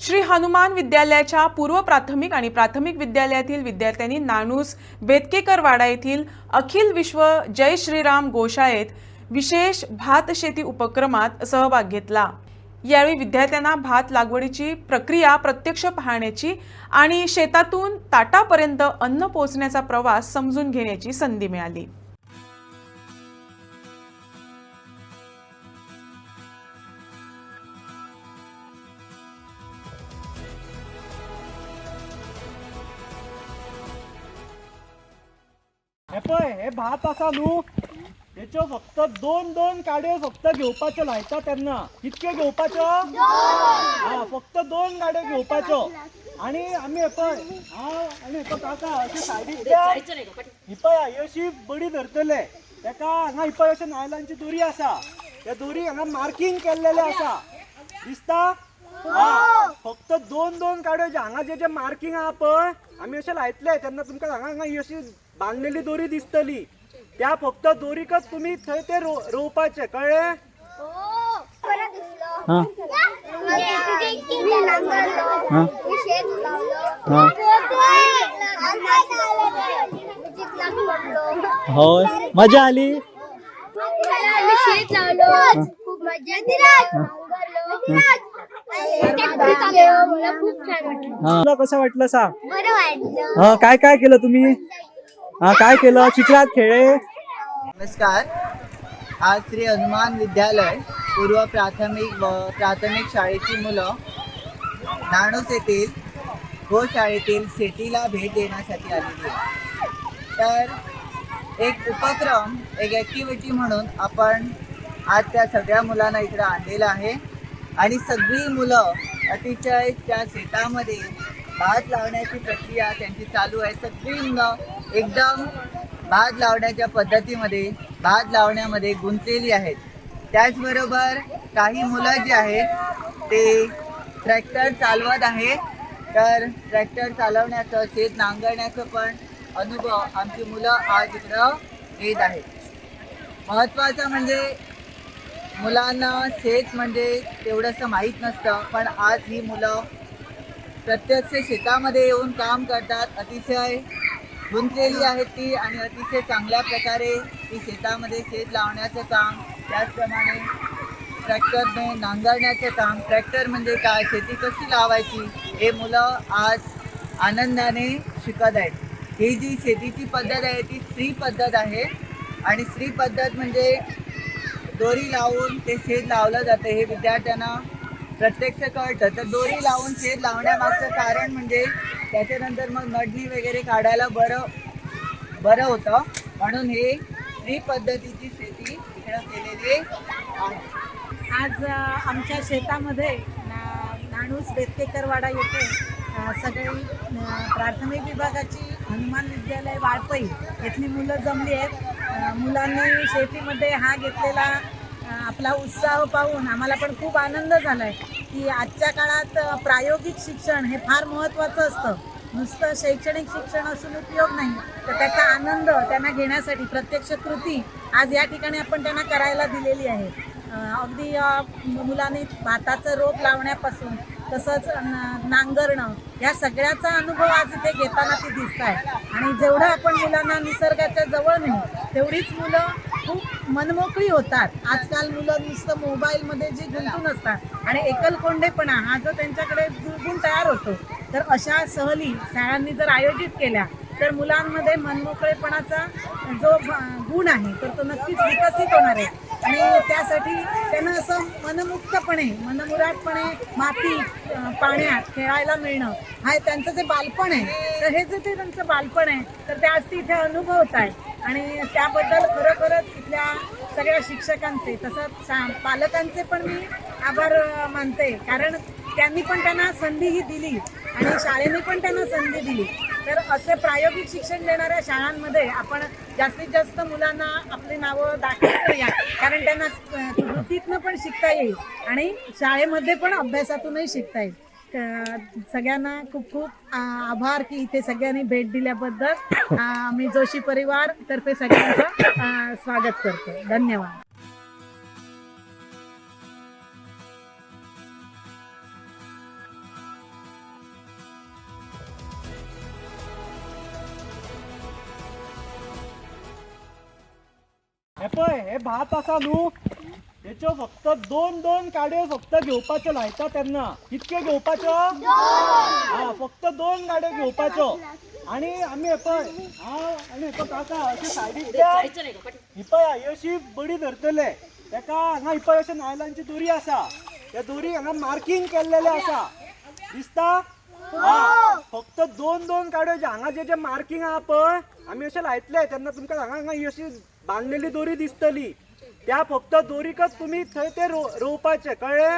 श्री हनुमान विद्यालयाच्या पूर्व प्राथमिक आणि प्राथमिक विद्यालयातील विद्यार्थ्यांनी नाणूस बेतकेकर वाडा येथील अखिल विश्व जय श्रीराम गोशाळेत विशेष भात शेती उपक्रमात सहभाग घेतला। यावेळी विद्यार्थ्यांना भात लागवडीची प्रक्रिया प्रत्यक्ष पाहण्याची आणि शेतातून ताटापर्यंत अन्न पोहोचण्याचा प्रवास समजून घेण्याची संधी मिळाली। हे भात असा न्हू, हेच्यो फक्त दोन गाड्यो फक्त घेवपाच्यो लायता तेन्ना। कितक्यो घेवपाच्यो? हा, फक्त 2 गाड्यो घेवपाच्यो। आणि आमी आणि काका अशी सायडीक ही पळय, ही अशी बडी धरतले तेका। हांगा ही पळय अशी नायलांची दोरी आसा, त्या दोरी हांगा मार्किंग केल्लेले आसा, दिसता? हा, फक्त 2 गाड्यो जे हांगा जे मार्किंग आहा पळय, आमी अशे लायतले तेन्ना तुमकां हांगा ही अशी बांधलेली दोरी दिसतली। त्या फक्त दोरीकच तुम्ही थंय ते रोवपाचे, कळले? होय, मजा आली। खूप मजा तुला कसं वाटलं सांग? बरं वाटलं। काय काय केलं तुम्ही? काय केलं? चित्रात खेळे? नमस्कार। आज श्री हनुमान विद्यालय पूर्व प्राथमिक व प्राथमिक शाळेची मुलं नाणूस येथील गोशाळेतील शेतीला भेट देण्यासाठी आलेली आहे। तर एक उपक्रम, एक ॲक्टिव्हिटी म्हणून आपण आज त्या सगळ्या मुलांना इकडे आणलेलं आहे। आणि सगळी मुलं अतिशय त्या शेतामध्ये भात लावण्याची प्रक्रिया त्यांची चालू आहे। सगळी मुलं एकदम भात लावण्याच्या पद्धतीमध्ये, भात लावण्यामध्ये गुंतलेली आहेत। त्याचबरोबर काही मुलं जी आहेत ते ट्रॅक्टर चालवत आहेत। तर ट्रॅक्टर चालवण्याचं, शेत नांगरण्याचं पण अनुभव आमची मुलं आज इकडं घेत आहेत। महत्त्वाचं म्हणजे मुलांना शेत म्हणजे तेवढंसं माहीत नसतं, पण आज ही मुलं प्रत्यक्ष शेतामध्ये येऊन काम करतात। अतिशय गुंतलेली आहेत ती आणि अतिशय चांगल्या प्रकारे ती शेतामध्ये शेत लावण्याचं काम, त्याचप्रमाणे ट्रॅक्टरने नांगरण्याचं काम। ट्रॅक्टर म्हणजे काय, शेती कशी लावायची, हे मुलं आज आनंदाने शिकत आहेत। ही जी शेतीची पद्धत आहे ती स्त्री पद्धत आहे आणि स्त्री पद्धत म्हणजे दोरी लावून ते शेत लावलं जातं, हे विद्यार्थ्यांना प्रत्यक्ष कळतं। तर दोरी लावून शेत लावण्यामागचं कारण म्हणजे त्याच्यानंतर मग मडणी वगैरे काढायला बरं होतं, म्हणून हे स्त्री पद्धतीची शेती इकडं केलेली आहे। आज आमच्या शेतामध्ये नाणूस बेतकेकर वाडा येथे सगळी प्राथमिक विभागाची हनुमान विद्यालय वाळपई इथली मुलं जमली आहेत। मुलांनी शेतीमध्ये हा घेतलेला आपला उत्साह पाहून आम्हाला पण खूप आनंद झाला आहे की आजच्या काळात प्रायोगिक शिक्षण हे फार महत्त्वाचं असतं। नुसतं शैक्षणिक शिक्षण असून उपयोग नाही, तर त्याचा आनंद त्यांना घेण्यासाठी प्रत्यक्ष कृती आज या ठिकाणी आपण त्यांना करायला दिलेली आहे। अगदी मुलांनी भाताचं रोप लावण्यापासून तसंच नांगरणं या सगळ्याचा अनुभव आज इथे घेताना ते दिसत आहे। आणि जेवढं आपण मुलांना निसर्गाच्या जवळ नेऊ तेवढीच मुलं खूप मनमोकळी होतात। आजकाल मुलं नुसतं मोबाईलमध्ये जे गुंतून असतात आणि एकलकोंडेपणा हा जो त्यांच्याकडे गुण तयार होतो, तर अशा सहली शाळांनी जर आयोजित केल्या तर मुलांमध्ये मनमोकळेपणाचा जो गुण आहे तर तो नक्कीच विकसित होणार आहे। आणि त्यासाठी त्यांना असं मनमुक्तपणे, मनमुरादपणे माती पाण्यात खेळायला मिळणं हा त्यांचं जे बालपण आहे, तर हे जे ते त्यांचं बालपण आहे तर ते आज ती इथे अनुभवत आहे। आणि त्याबद्दल खरोखरच इथल्या सगळ्या शिक्षकांचे तसंच पालकांचे पण मी आभार मानते, कारण त्यांनी पण त्यांना संधी दिली आणि शाळेने पण त्यांना संधी दिली। तर असे प्रायोगिक शिक्षण देणाऱ्या शाळांमध्ये आपण जास्तीत जास्त मुलांना आपली नावं दाखल करूया, कारण त्यांना कृतीतनं पण शिकता येईल आणि शाळेमध्ये पण अभ्यासातूनही शिकता येईल। सगळ्यांना खूप खूप आभार की इथे सगळ्यांनी भेट दिल्याबद्दल। आम्ही जोशी परिवार तर्फे सगळ्यांचं स्वागत करतो। धन्यवाद। हे पळय हे भात आसा न्हू तेच्यो फक्त दोन दोन काड्यो फक्त घेवपाच्यो लायता तेन्ना कितक्यो घेवपाच्यो हा फक्त दोन गाड्यो घेवपाच्यो आणि आम्ही हे पळय आणि हे पळय काका अशी सायडीक ही पळय ही अशी बडी धरतले तेका हांगा ही पळय अशी नायलांची दोरी आसा त्या दोरी हांगा मार्किंग केल्लेले आसा दिसता हा फक्त दोन दोन काड्यो जे हांगा जे मार्किंग आहा पळय आमी अशें लायतले तेन्ना तुमकां हांगा ही अशी बांदलेली दोरी दिसतली त्या फक्त दोरीकच तुम्ही थंय ते रोवपाचे कळ्ळे